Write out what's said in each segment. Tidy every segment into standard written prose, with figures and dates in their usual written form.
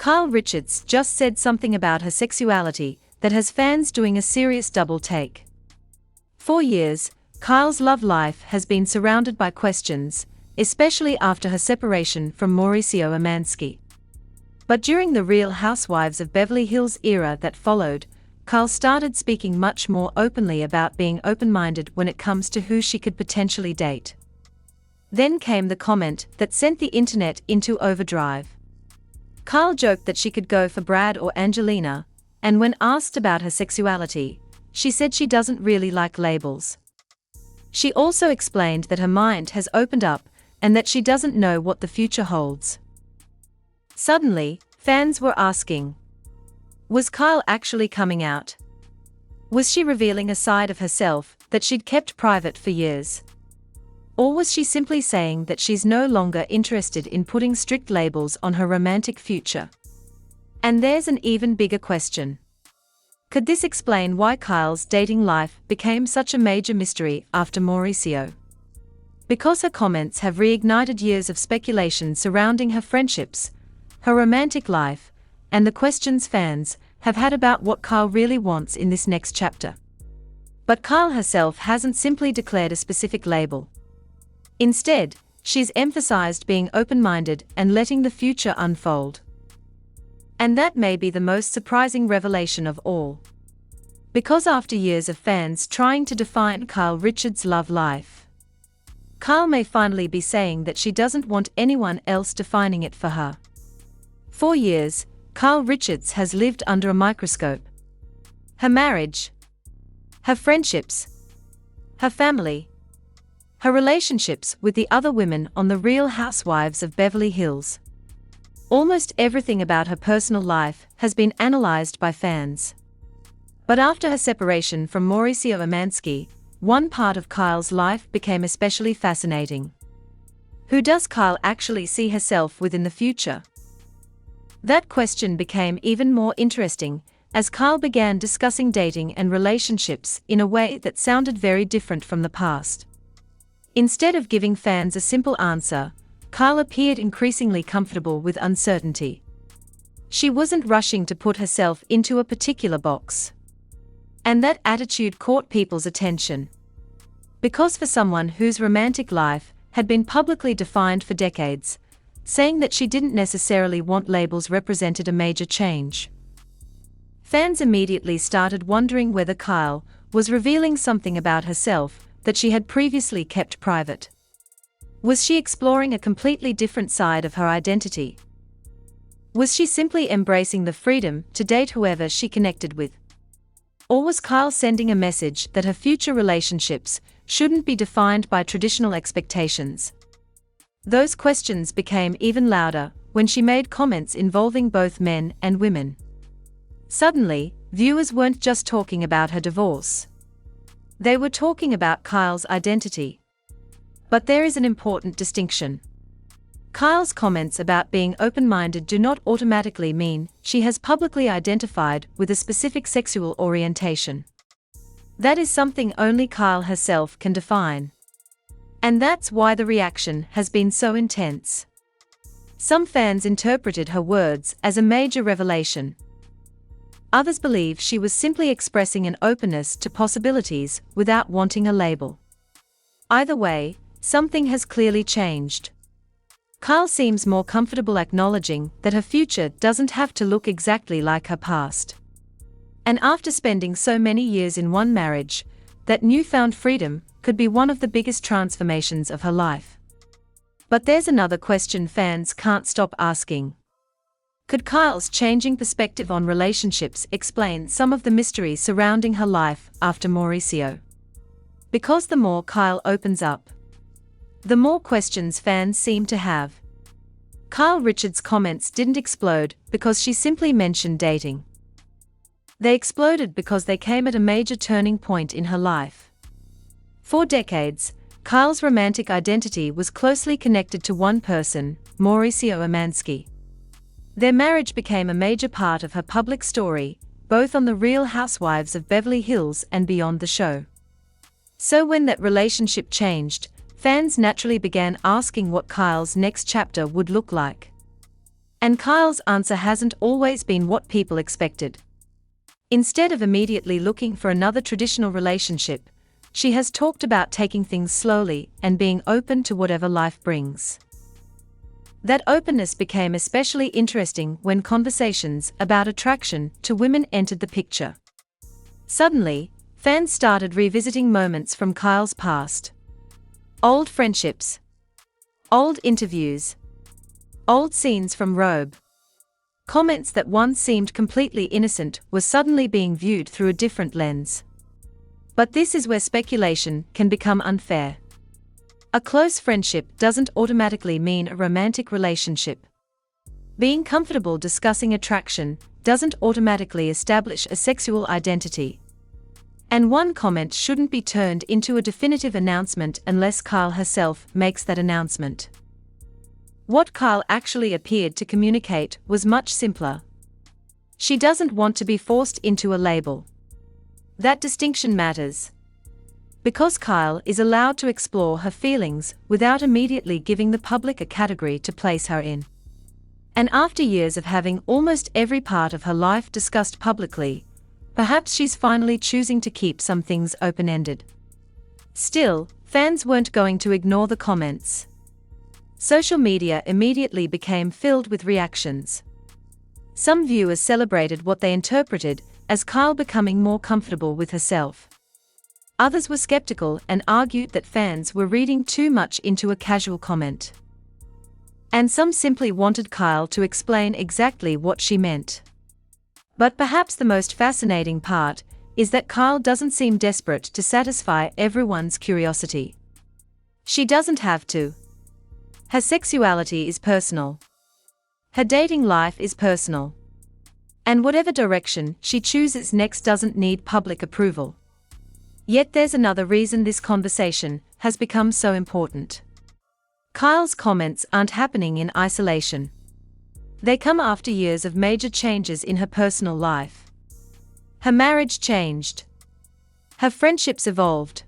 Kyle Richards just said something about her sexuality that has fans doing a serious double take. For years, Kyle's love life has been surrounded by questions, especially after her separation from Mauricio Umansky. But during the Real Housewives of Beverly Hills era that followed, Kyle started speaking much more openly about being open-minded when it comes to who she could potentially date. Then came the comment that sent the internet into overdrive. Kyle joked that she could go for Brad or Angelina, and when asked about her sexuality, she said she doesn't really like labels. She also explained that her mind has opened up and that she doesn't know what the future holds. Suddenly, fans were asking, was Kyle actually coming out? Was she revealing a side of herself that she'd kept private for years? Or was she simply saying that she's no longer interested in putting strict labels on her romantic future? And there's an even bigger question. Could this explain why Kyle's dating life became such a major mystery after Mauricio? Because her comments have reignited years of speculation surrounding her friendships, her romantic life, and the questions fans have had about what Kyle really wants in this next chapter. But Kyle herself hasn't simply declared a specific label. Instead, she's emphasized being open-minded and letting the future unfold. And that may be the most surprising revelation of all. Because after years of fans trying to define Kyle Richards' love life, Kyle may finally be saying that she doesn't want anyone else defining it for her. For years, Kyle Richards has lived under a microscope. Her marriage, her friendships, her family, her relationships with the other women on the Real Housewives of Beverly Hills. Almost everything about her personal life has been analyzed by fans. But after her separation from Mauricio Umansky, one part of Kyle's life became especially fascinating. Who does Kyle actually see herself with in the future? That question became even more interesting as Kyle began discussing dating and relationships in a way that sounded very different from the past. Instead of giving fans a simple answer, Kyle appeared increasingly comfortable with uncertainty. She wasn't rushing to put herself into a particular box. And that attitude caught people's attention. Because for someone whose romantic life had been publicly defined for decades, saying that she didn't necessarily want labels represented a major change. Fans immediately started wondering whether Kyle was revealing something about herself that she had previously kept private. Was she exploring a completely different side of her identity? Was she simply embracing the freedom to date whoever she connected with? Or was Kyle sending a message that her future relationships shouldn't be defined by traditional expectations? Those questions became even louder when she made comments involving both men and women. Suddenly, viewers weren't just talking about her divorce. They were talking about Kyle's identity. But there is an important distinction. Kyle's comments about being open-minded do not automatically mean she has publicly identified with a specific sexual orientation. That is something only Kyle herself can define. And that's why the reaction has been so intense. Some fans interpreted her words as a major revelation. Others believe she was simply expressing an openness to possibilities without wanting a label. Either way, something has clearly changed. Kyle seems more comfortable acknowledging that her future doesn't have to look exactly like her past. And after spending so many years in one marriage, that newfound freedom could be one of the biggest transformations of her life. But there's another question fans can't stop asking. Could Kyle's changing perspective on relationships explain some of the mystery surrounding her life after Mauricio? Because the more Kyle opens up, the more questions fans seem to have. Kyle Richards' comments didn't explode because she simply mentioned dating. They exploded because they came at a major turning point in her life. For decades, Kyle's romantic identity was closely connected to one person, Mauricio Umansky. Their marriage became a major part of her public story, both on the Real Housewives of Beverly Hills and beyond the show. So when that relationship changed, fans naturally began asking what Kyle's next chapter would look like. And Kyle's answer hasn't always been what people expected. Instead of immediately looking for another traditional relationship, she has talked about taking things slowly and being open to whatever life brings. That openness became especially interesting when conversations about attraction to women entered the picture. Suddenly, fans started revisiting moments from Kyle's past. Old friendships. Old interviews. Old scenes from RHOBH. Comments that once seemed completely innocent were suddenly being viewed through a different lens. But this is where speculation can become unfair. A close friendship doesn't automatically mean a romantic relationship. Being comfortable discussing attraction doesn't automatically establish a sexual identity. And one comment shouldn't be turned into a definitive announcement unless Kyle herself makes that announcement. What Kyle actually appeared to communicate was much simpler. She doesn't want to be forced into a label. That distinction matters. Because Kyle is allowed to explore her feelings without immediately giving the public a category to place her in. And after years of having almost every part of her life discussed publicly, perhaps she's finally choosing to keep some things open-ended. Still, fans weren't going to ignore the comments. Social media immediately became filled with reactions. Some viewers celebrated what they interpreted as Kyle becoming more comfortable with herself. Others were skeptical and argued that fans were reading too much into a casual comment. And some simply wanted Kyle to explain exactly what she meant. But perhaps the most fascinating part is that Kyle doesn't seem desperate to satisfy everyone's curiosity. She doesn't have to. Her sexuality is personal. Her dating life is personal. And whatever direction she chooses next doesn't need public approval. Yet there's another reason this conversation has become so important. Kyle's comments aren't happening in isolation. They come after years of major changes in her personal life. Her marriage changed. Her friendships evolved.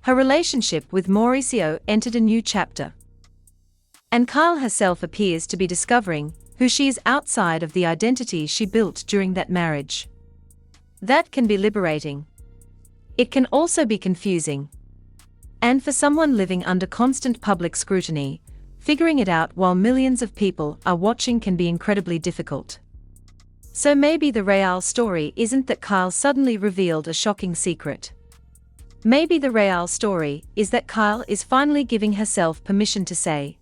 Her relationship with Mauricio entered a new chapter. And Kyle herself appears to be discovering who she is outside of the identity she built during that marriage. That can be liberating. It can also be confusing. And for someone living under constant public scrutiny, figuring it out while millions of people are watching can be incredibly difficult. So maybe the real story isn't that Kyle suddenly revealed a shocking secret. Maybe the real story is that Kyle is finally giving herself permission to say,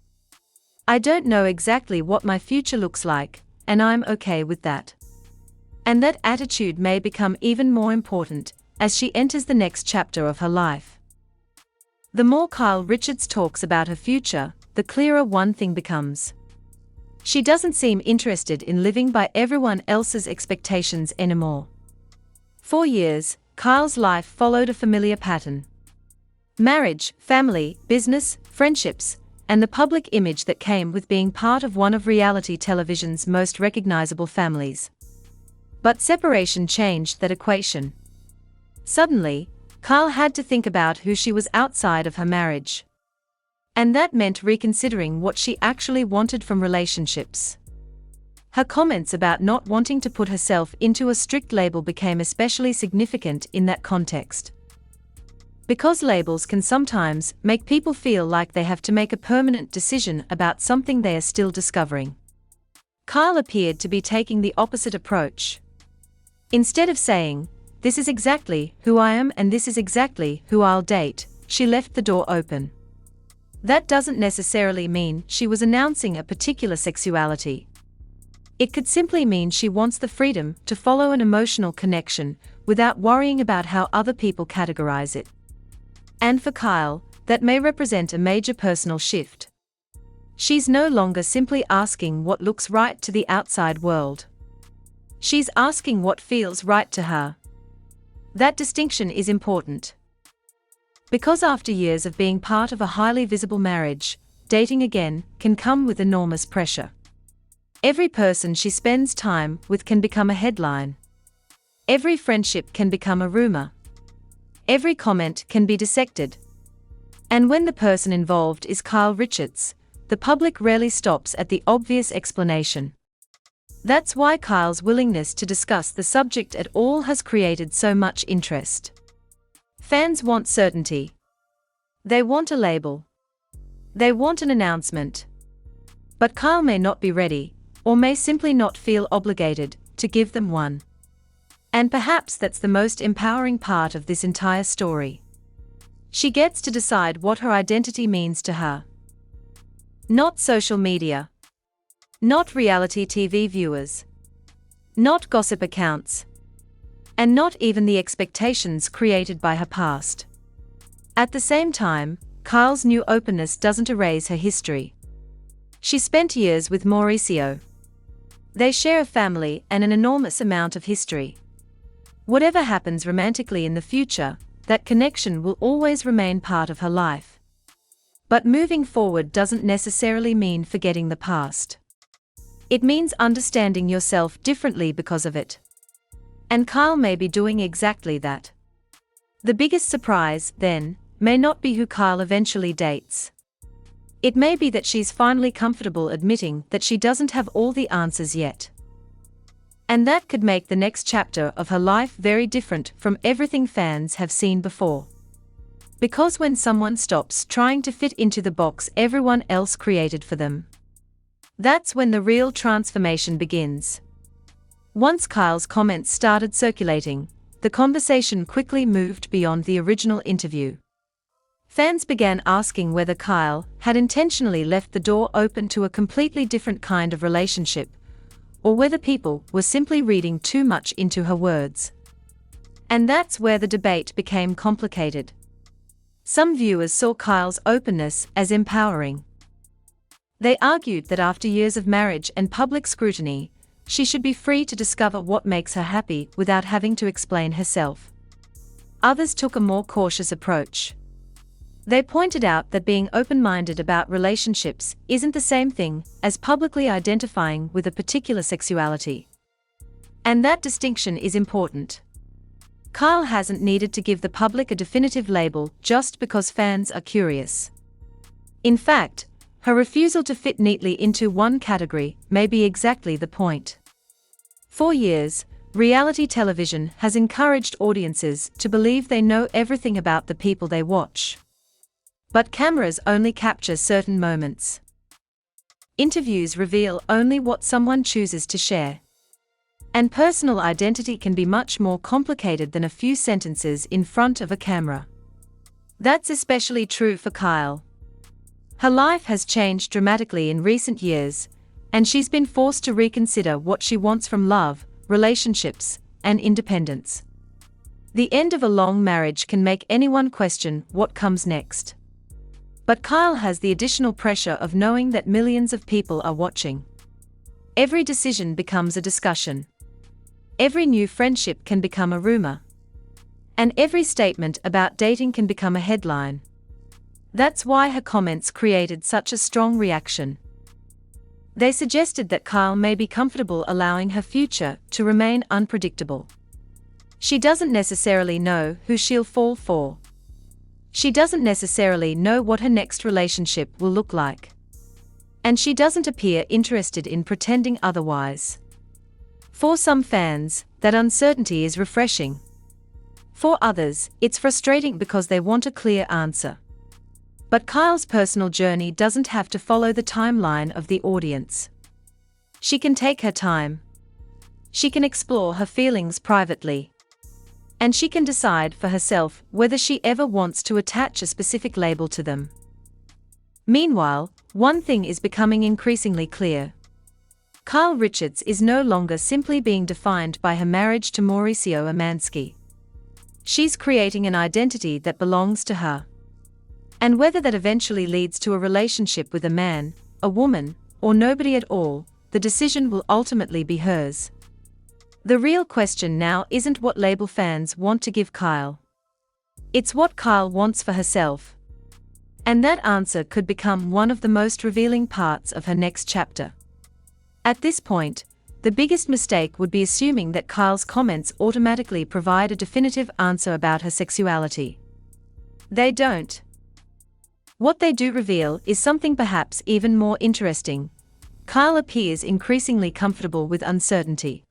"I don't know exactly what my future looks like, and I'm okay with that." And that attitude may become even more important as she enters the next chapter of her life. The more Kyle Richards talks about her future, the clearer one thing becomes. She doesn't seem interested in living by everyone else's expectations anymore. For years, Kyle's life followed a familiar pattern. Marriage, family, business, friendships, and the public image that came with being part of one of reality television's most recognizable families. But separation changed that equation. Suddenly, Kyle had to think about who she was outside of her marriage. And that meant reconsidering what she actually wanted from relationships. Her comments about not wanting to put herself into a strict label became especially significant in that context. Because labels can sometimes make people feel like they have to make a permanent decision about something they are still discovering. Kyle appeared to be taking the opposite approach. Instead of saying, "This is exactly who I am and this is exactly who I'll date," she left the door open. That doesn't necessarily mean she was announcing a particular sexuality. It could simply mean she wants the freedom to follow an emotional connection without worrying about how other people categorize it. And for Kyle, that may represent a major personal shift. She's no longer simply asking what looks right to the outside world. She's asking what feels right to her. That distinction is important. Because after years of being part of a highly visible marriage, dating again can come with enormous pressure. Every person she spends time with can become a headline. Every friendship can become a rumor. Every comment can be dissected. And when the person involved is Kyle Richards, the public rarely stops at the obvious explanation. That's why Kyle's willingness to discuss the subject at all has created so much interest. Fans want certainty. They want a label. They want an announcement. But Kyle may not be ready, or may simply not feel obligated, to give them one. And perhaps that's the most empowering part of this entire story. She gets to decide what her identity means to her. Not social media. Not reality TV viewers. Not gossip accounts. And not even the expectations created by her past. At the same time, Kyle's new openness doesn't erase her history. She spent years with Mauricio. They share a family and an enormous amount of history. Whatever happens romantically in the future, that connection will always remain part of her life. But moving forward doesn't necessarily mean forgetting the past. It means understanding yourself differently because of it. And Kyle may be doing exactly that. The biggest surprise, then, may not be who Kyle eventually dates. It may be that she's finally comfortable admitting that she doesn't have all the answers yet. And that could make the next chapter of her life very different from everything fans have seen before. Because when someone stops trying to fit into the box everyone else created for them, that's when the real transformation begins. Once Kyle's comments started circulating, the conversation quickly moved beyond the original interview. Fans began asking whether Kyle had intentionally left the door open to a completely different kind of relationship, or whether people were simply reading too much into her words. And that's where the debate became complicated. Some viewers saw Kyle's openness as empowering. They argued that after years of marriage and public scrutiny, she should be free to discover what makes her happy without having to explain herself. Others took a more cautious approach. They pointed out that being open-minded about relationships isn't the same thing as publicly identifying with a particular sexuality. And that distinction is important. Kyle hasn't needed to give the public a definitive label just because fans are curious. In fact, her refusal to fit neatly into one category may be exactly the point. For years, reality television has encouraged audiences to believe they know everything about the people they watch. But cameras only capture certain moments. Interviews reveal only what someone chooses to share. And personal identity can be much more complicated than a few sentences in front of a camera. That's especially true for Kyle. Her life has changed dramatically in recent years, and she's been forced to reconsider what she wants from love, relationships, and independence. The end of a long marriage can make anyone question what comes next. But Kyle has the additional pressure of knowing that millions of people are watching. Every decision becomes a discussion. Every new friendship can become a rumor. And every statement about dating can become a headline. That's why her comments created such a strong reaction. They suggested that Kyle may be comfortable allowing her future to remain unpredictable. She doesn't necessarily know who she'll fall for. She doesn't necessarily know what her next relationship will look like. And she doesn't appear interested in pretending otherwise. For some fans, that uncertainty is refreshing. For others, it's frustrating because they want a clear answer. But Kyle's personal journey doesn't have to follow the timeline of the audience. She can take her time. She can explore her feelings privately. And she can decide for herself whether she ever wants to attach a specific label to them. Meanwhile, one thing is becoming increasingly clear. Kyle Richards is no longer simply being defined by her marriage to Mauricio Umansky. She's creating an identity that belongs to her. And whether that eventually leads to a relationship with a man, a woman, or nobody at all, the decision will ultimately be hers. The real question now isn't what label fans want to give Kyle. It's what Kyle wants for herself. And that answer could become one of the most revealing parts of her next chapter. At this point, the biggest mistake would be assuming that Kyle's comments automatically provide a definitive answer about her sexuality. They don't. What they do reveal is something perhaps even more interesting. Kyle appears increasingly comfortable with uncertainty.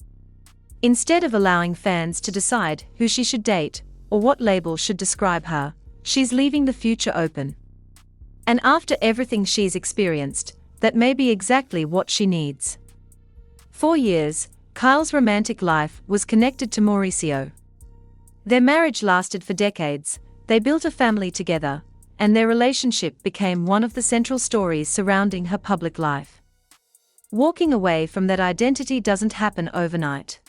Instead of allowing fans to decide who she should date, or what label should describe her, she's leaving the future open. And after everything she's experienced, that may be exactly what she needs. 4 years, Kyle's romantic life was connected to Mauricio. Their marriage lasted for decades, they built a family together, and their relationship became one of the central stories surrounding her public life. Walking away from that identity doesn't happen overnight.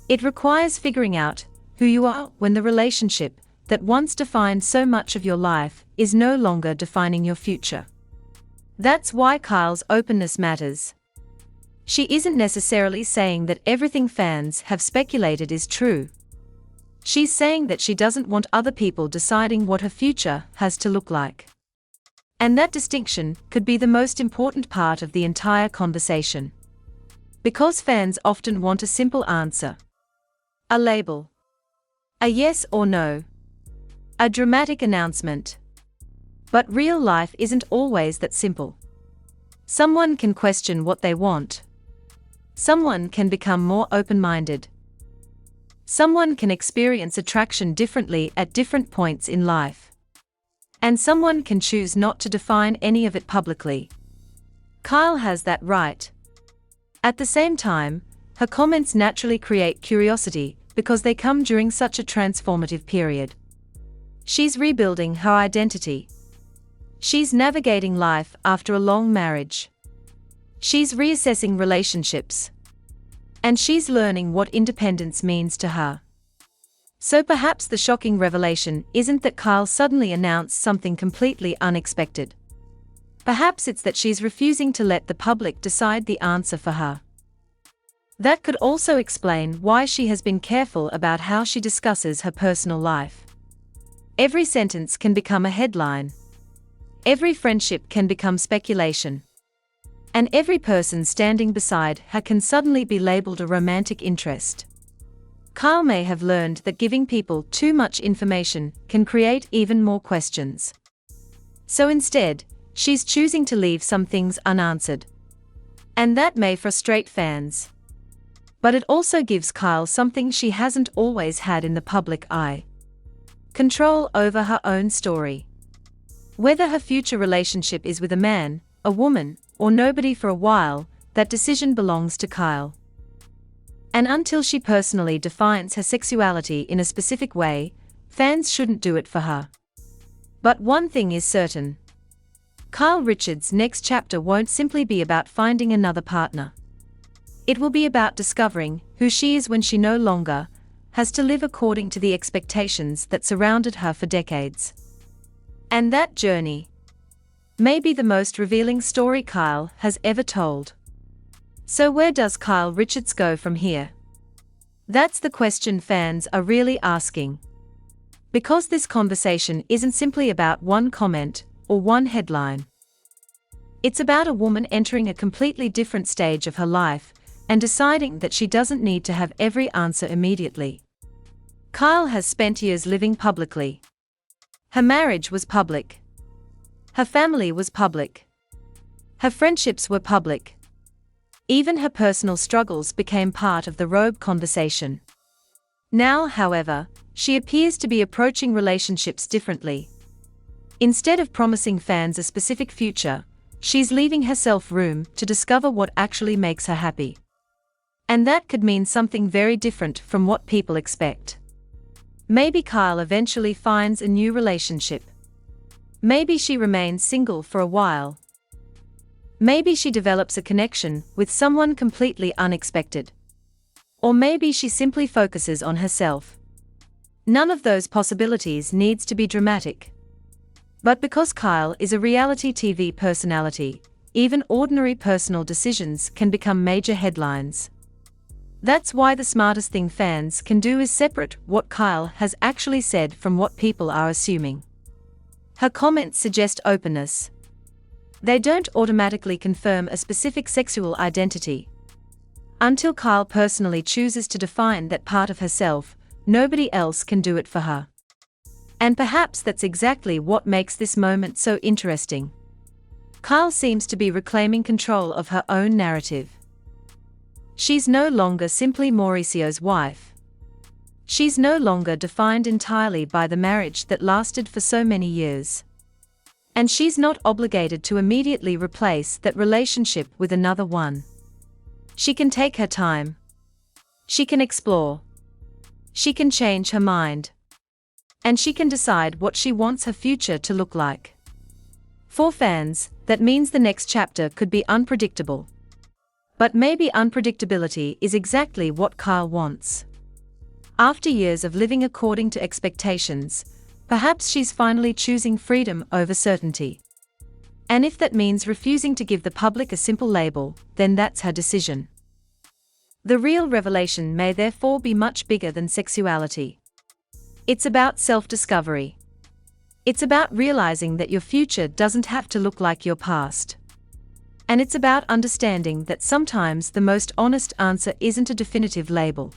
It requires figuring out who you are when the relationship that once defined so much of your life is no longer defining your future. That's why Kyle's openness matters. She isn't necessarily saying that everything fans have speculated is true. She's saying that she doesn't want other people deciding what her future has to look like. And that distinction could be the most important part of the entire conversation. Because fans often want a simple answer. A label. A yes or no. A dramatic announcement. But real life isn't always that simple. Someone can question what they want. Someone can become more open-minded. Someone can experience attraction differently at different points in life. And someone can choose not to define any of it publicly. Kyle has that right. At the same time, her comments naturally create curiosity because they come during such a transformative period. She's rebuilding her identity. She's navigating life after a long marriage. She's reassessing relationships. And she's learning what independence means to her. So perhaps the shocking revelation isn't that Kyle suddenly announced something completely unexpected. Perhaps it's that she's refusing to let the public decide the answer for her. That could also explain why she has been careful about how she discusses her personal life. Every sentence can become a headline. Every friendship can become speculation. And every person standing beside her can suddenly be labeled a romantic interest. Kyle may have learned that giving people too much information can create even more questions. So instead, she's choosing to leave some things unanswered. And that may frustrate fans. But it also gives Kyle something she hasn't always had in the public eye. Control over her own story. Whether her future relationship is with a man, a woman, or nobody for a while, that decision belongs to Kyle. And until she personally defines her sexuality in a specific way, fans shouldn't do it for her. But one thing is certain. Kyle Richards' next chapter won't simply be about finding another partner. It will be about discovering who she is when she no longer has to live according to the expectations that surrounded her for decades. And that journey may be the most revealing story Kyle has ever told. So where does Kyle Richards go from here? That's the question fans are really asking. Because this conversation isn't simply about one comment or one headline. It's about a woman entering a completely different stage of her life and deciding that she doesn't need to have every answer immediately. Kyle has spent years living publicly. Her marriage was public. Her family was public. Her friendships were public. Even her personal struggles became part of the RHOBH conversation. Now, however, she appears to be approaching relationships differently. Instead of promising fans a specific future, she's leaving herself room to discover what actually makes her happy. And that could mean something very different from what people expect. Maybe Kyle eventually finds a new relationship. Maybe she remains single for a while. Maybe she develops a connection with someone completely unexpected. Or maybe she simply focuses on herself. None of those possibilities needs to be dramatic. But because Kyle is a reality TV personality, even ordinary personal decisions can become major headlines. That's why the smartest thing fans can do is separate what Kyle has actually said from what people are assuming. Her comments suggest openness. They don't automatically confirm a specific sexual identity. Until Kyle personally chooses to define that part of herself, nobody else can do it for her. And perhaps that's exactly what makes this moment so interesting. Kyle seems to be reclaiming control of her own narrative. She's no longer simply Mauricio's wife. She's no longer defined entirely by the marriage that lasted for so many years. And she's not obligated to immediately replace that relationship with another one. She can take her time. She can explore. She can change her mind. And she can decide what she wants her future to look like. For fans, that means the next chapter could be unpredictable. But maybe unpredictability is exactly what Kyle wants. After years of living according to expectations, perhaps she's finally choosing freedom over certainty. And if that means refusing to give the public a simple label, then that's her decision. The real revelation may therefore be much bigger than sexuality. It's about self-discovery. It's about realizing that your future doesn't have to look like your past. And it's about understanding that sometimes the most honest answer isn't a definitive label.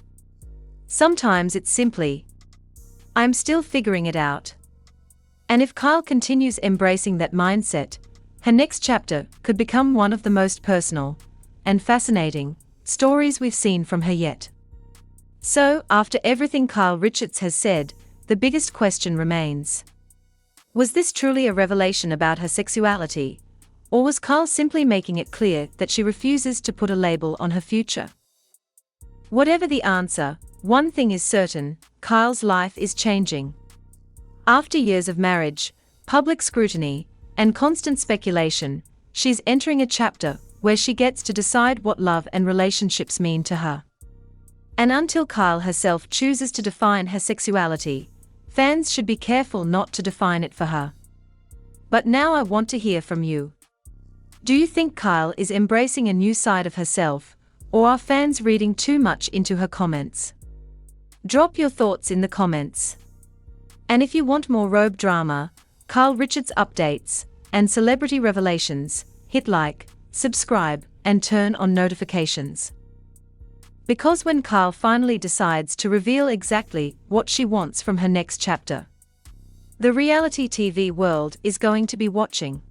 Sometimes it's simply, I'm still figuring it out. And if Kyle continues embracing that mindset, her next chapter could become one of the most personal and fascinating stories we've seen from her yet. So, after everything Kyle Richards has said, the biggest question remains. Was this truly a revelation about her sexuality, or was Kyle simply making it clear that she refuses to put a label on her future? Whatever the answer, one thing is certain, Kyle's life is changing. After years of marriage, public scrutiny, and constant speculation, she's entering a chapter where she gets to decide what love and relationships mean to her. And until Kyle herself chooses to define her sexuality, fans should be careful not to define it for her. But now I want to hear from you. Do you think Kyle is embracing a new side of herself, or are fans reading too much into her comments? Drop your thoughts in the comments. And if you want more RHOBH drama, Kyle Richards updates, and celebrity revelations, hit like, subscribe, and turn on notifications. Because when Kyle finally decides to reveal exactly what she wants from her next chapter, the reality TV world is going to be watching.